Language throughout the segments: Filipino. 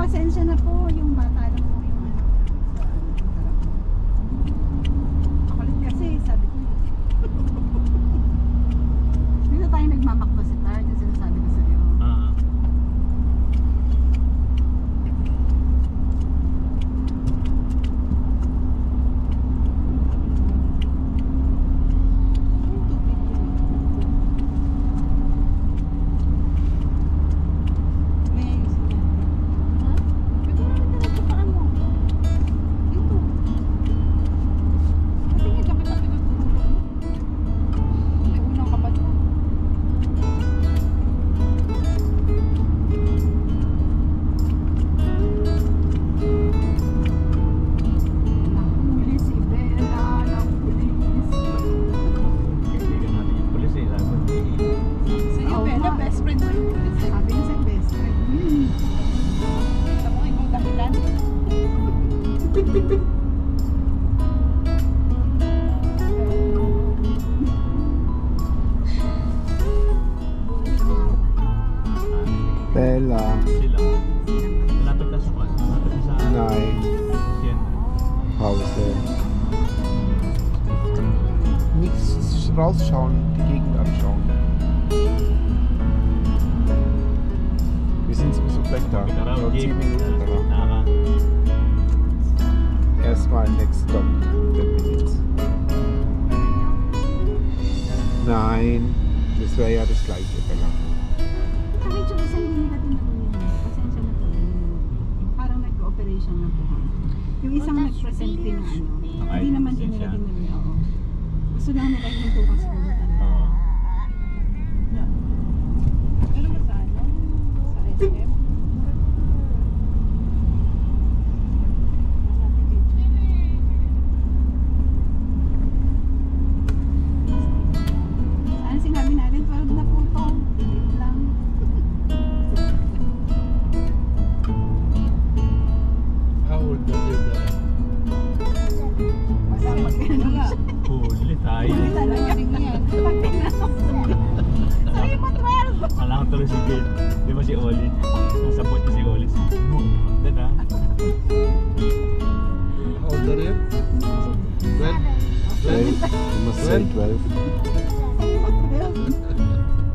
pasensya na po. Yung bata lang po yung ano. Ako ulit kasi, sabi ko. Dito tayo nagmamakto si Tar. Kasi sinasabi ko sa'yo. Bella. Sila. Malapit na sa Nein. Pause. Nichts rausschauen, die Gegend anschauen. Wir sind sowieso gleich da. Nur 10 Minuten danach. Erstmal next stop, 10 minutes. Nein, das wäre ja das gleiche, Bella. Medyo isa hindi nila din naman yun. Pasensya na po. Parang nag-operation na po. Yung isang nag-present din na ano. Hindi naman din nila din naman. Oo. Gusto lang nila yung tukas ko na talaga. Ano ba sa ano? Sa SM? Saan sinabi natin? 12 na po ito. Wait lang. How old are you there? Walang mag-ano. Huli tayo. Hindi talaga rin yan. Pag tinanong. Sabi mo 12. Wala kang tuloy si Gail. Di ba si Oli? Nasapot niya si Oli. Doon ha? How old are you? 12? 12. You must say 12.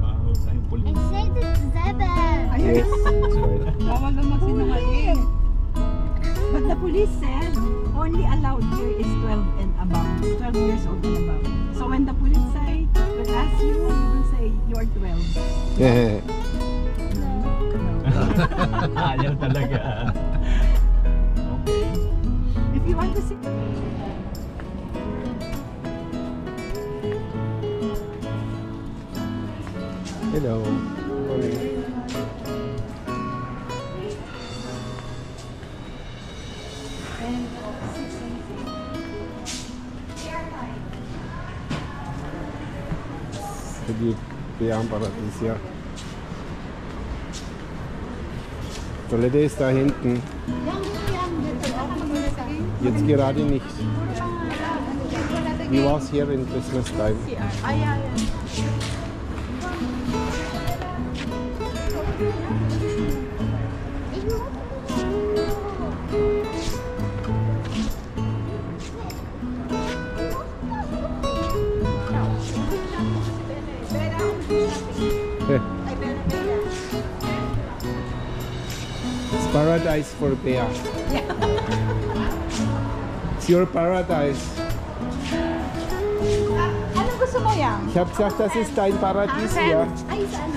Wow, sa'yo puli. I said it's 7. Yes, that's right. Bawal na magsinungaling. But the police said only allowed here is 12 and above. 12 years old and above. So when the police say, will ask you, you will say you're 12. Yeah. Ayaw talaga. Okay. If you want to see... Hello. Morning. Für die Bärenparadies, ja. Toilette ist da hinten. Jetzt gerade nicht. We was here in Christmas time. It's paradise for bear. It's your paradise. Anong gusto mo yan? Ich habe gesagt, das ist dein Paradies hier. Ay, saan?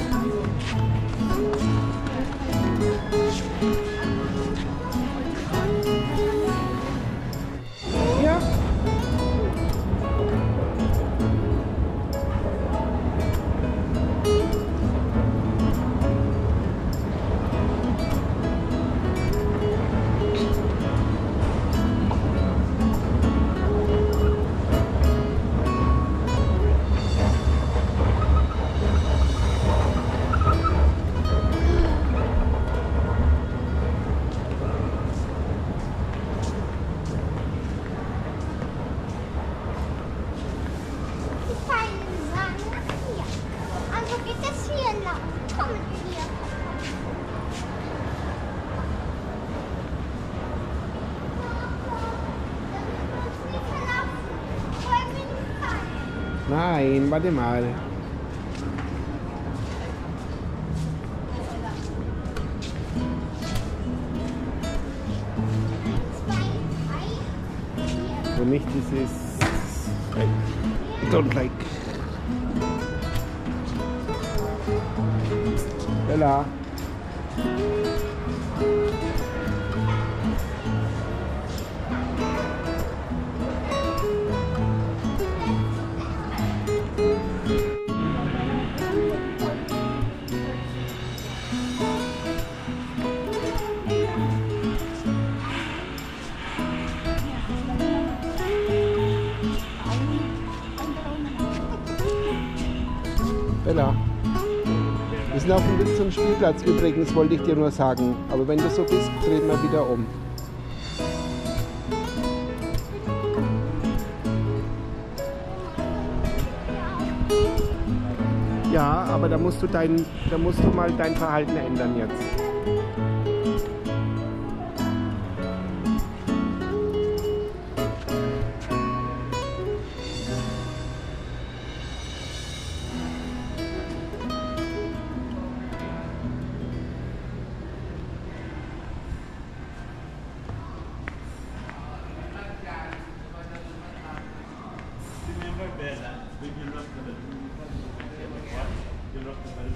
Ja. Nein, warte mal. Für mich dieses I don't like. Bella. Bella, wir sind auf dem Weg zum Spielplatz übrigens, wollte ich dir nur sagen. Aber wenn du so bist, drehen wir wieder um. Ja, aber da musst du mal dein Verhalten ändern jetzt. Remember Bella, when you rock the balloon? You rock the balloon.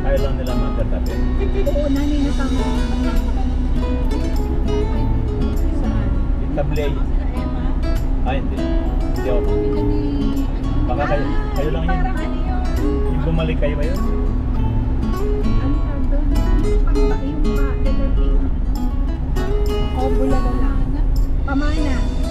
Ayaw lang nila magkatabi. Oo, nanay na tama. Tablay. Ah, hindi. Hindi ako. Baka kayo lang yun. Parang ano yun? Yung bumalik kayo ba yun? Ano tawag doon? Yung letter P. O, bula na lang. Pamana.